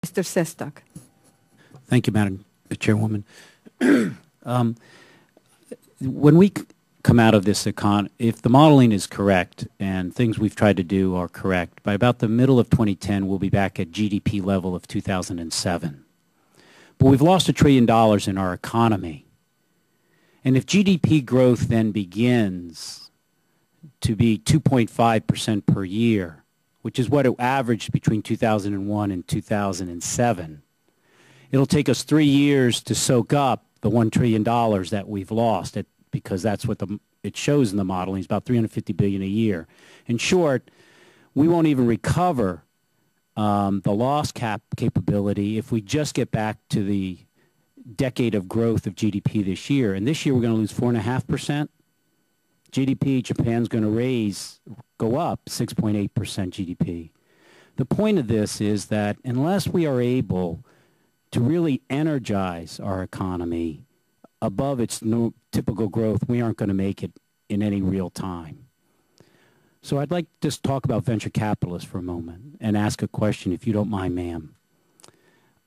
Mr. Sestak. Thank you, Madam Chairwoman. When we come out of this if the modeling is correct and things we've tried to do are correct, by about the middle of 2010, we'll be back at GDP level of 2007. But we've lost $1 trillion in our economy. And if GDP growth then begins to be 2.5% per year, which is what it averaged between 2001 and 2007, it'll take us 3 years to soak up the $1 trillion that we've lost, because that's what it shows in the modeling. It's about $350 billion a year. In short, we won't even recover the loss capability if we just get back to the decade of growth of GDP this year. And this year we're going to lose 4.5%. GDP, Japan's going to go up 6.8% GDP. The point of this is that unless we are able to really energize our economy above its typical growth, we aren't going to make it in any real time. So I'd like to just talk about venture capitalists for a moment and ask a question, if you don't mind, ma'am.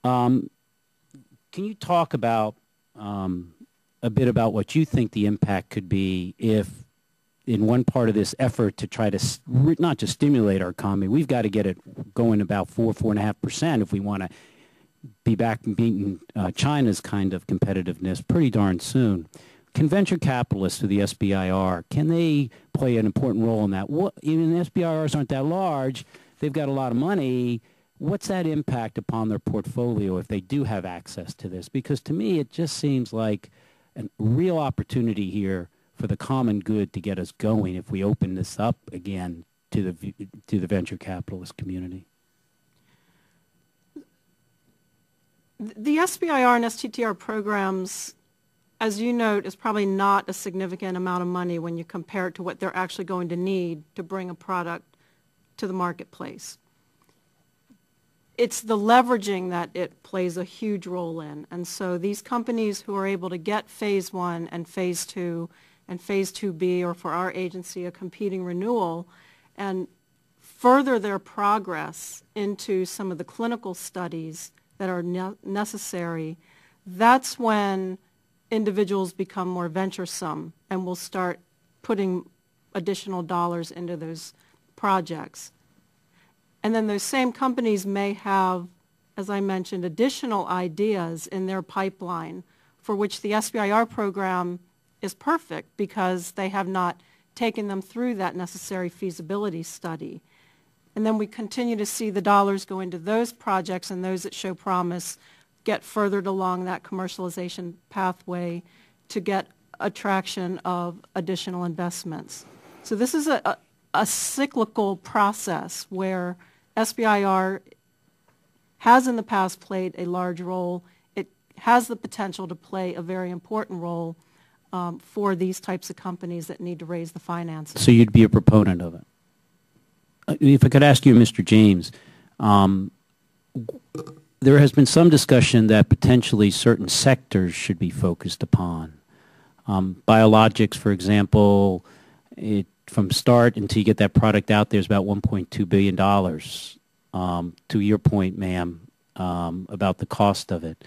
Can you talk about a bit about what you think the impact could be if, in one part of this effort to try to not just stimulate our economy, we've got to get it going about 4.5% if we want to be back and beating China's kind of competitiveness pretty darn soon. Can venture capitalists through the SBIR, can they play an important role in that? Even the SBIRs aren't that large. They've got a lot of money. What's that impact upon their portfolio if they do have access to this? Because to me, it just seems like a real opportunity here for the common good to get us going if we open this up again to the venture capitalist community. The SBIR and STTR programs, as you note, is probably not a significant amount of money when you compare it to what they're actually going to need to bring a product to the marketplace. It's the leveraging that it plays a huge role in. And so these companies who are able to get phase 1 and phase 2 and phase 2B, or for our agency, a competing renewal, and further their progress into some of the clinical studies that are necessary, that's when individuals become more venturesome and will start putting additional dollars into those projects. And then those same companies may have, as I mentioned, additional ideas in their pipeline for which the SBIR program is perfect because they have not taken them through that necessary feasibility study. And then we continue to see the dollars go into those projects, and those that show promise get furthered along that commercialization pathway to get attraction of additional investments. So this is a cyclical process where SBIR has in the past played a large role. It has the potential to play a very important role for these types of companies that need to raise the finances. So you'd be a proponent of it? If I could ask you, Mr. James, there has been some discussion that potentially certain sectors should be focused upon. Biologics, for example, from start until you get that product out, there's about $1.2 billion. To your point, ma'am, about the cost of it.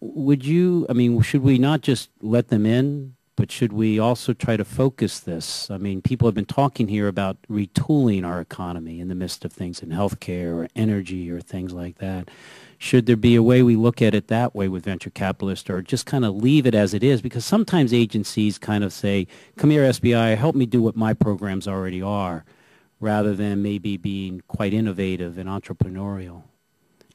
Should we not just let them in, but should we also try to focus this? I mean, people have been talking here about retooling our economy in the midst of things in healthcare or energy or things like that. Should there be a way we look at it that way with venture capitalists, or just kind of leave it as it is? Because sometimes agencies kind of say, come here, SBI, help me do what my programs already are, rather than maybe being quite innovative and entrepreneurial.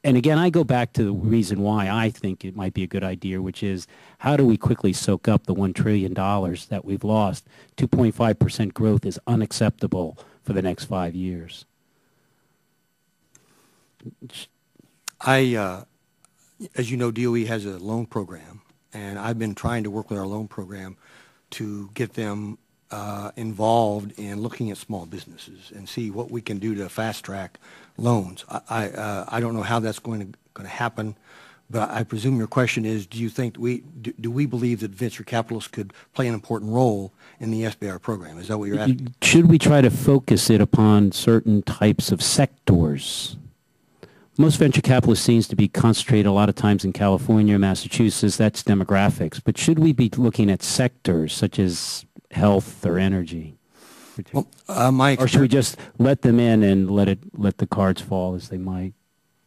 And again, I go back to the reason why I think it might be a good idea, which is how do we quickly soak up the $1 trillion that we've lost? 2.5% growth is unacceptable for the next 5 years. As you know, DOE has a loan program, and I've been trying to work with our loan program to get them involved in looking at small businesses and see what we can do to fast-track loans. I don't know how that's going to happen, but I presume your question is, do you think do we believe that venture capitalists could play an important role in the SBIR program? Is that what you're asking? Should we try to focus it upon certain types of sectors Most venture capitalists seems to be concentrated a lot of times in California, Massachusetts. That's demographics. But should we be looking at sectors such as health or energy? Well, Or should we just let them in and let the cards fall as they might?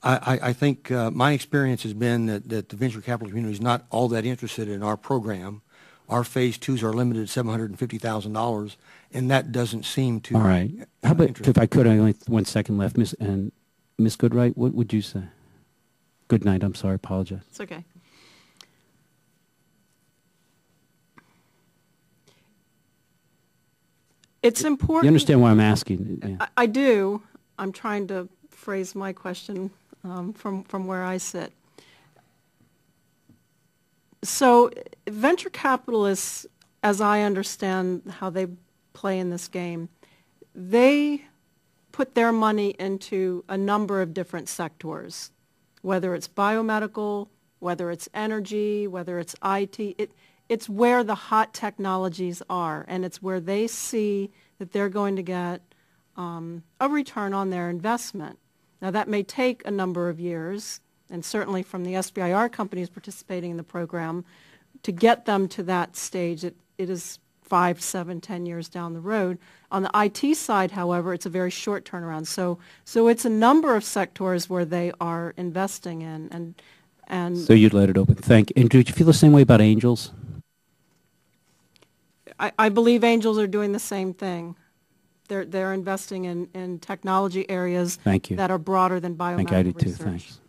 I think my experience has been that the venture capital community is not all that interested in our program. Our phase twos are limited to $750,000, and that doesn't seem to. All right. How about, if I could, I only 1 second left, Miss Goodright, what would you say? Good night. I'm sorry. Apologize. It's okay. It's important. You understand why I'm asking? Yeah. I do. I'm trying to phrase my question from where I sit. So venture capitalists, as I understand how they play in this game, they put their money into a number of different sectors, whether it's biomedical, whether it's energy, whether it's IT. It's where the hot technologies are, and it's where they see that they're going to get a return on their investment. Now, that may take a number of years, and certainly from the SBIR companies participating in the program, to get them to that stage, it is 5, 7, 10 years down the road. On the IT side, however, it's a very short turnaround. So it's a number of sectors where they are investing in, and So you'd let it open. Thank you. And do you feel the same way about angels? I believe angels are doing the same thing. They're investing in technology areas Thank you. that are broader than biomedical I do too. research. Thanks.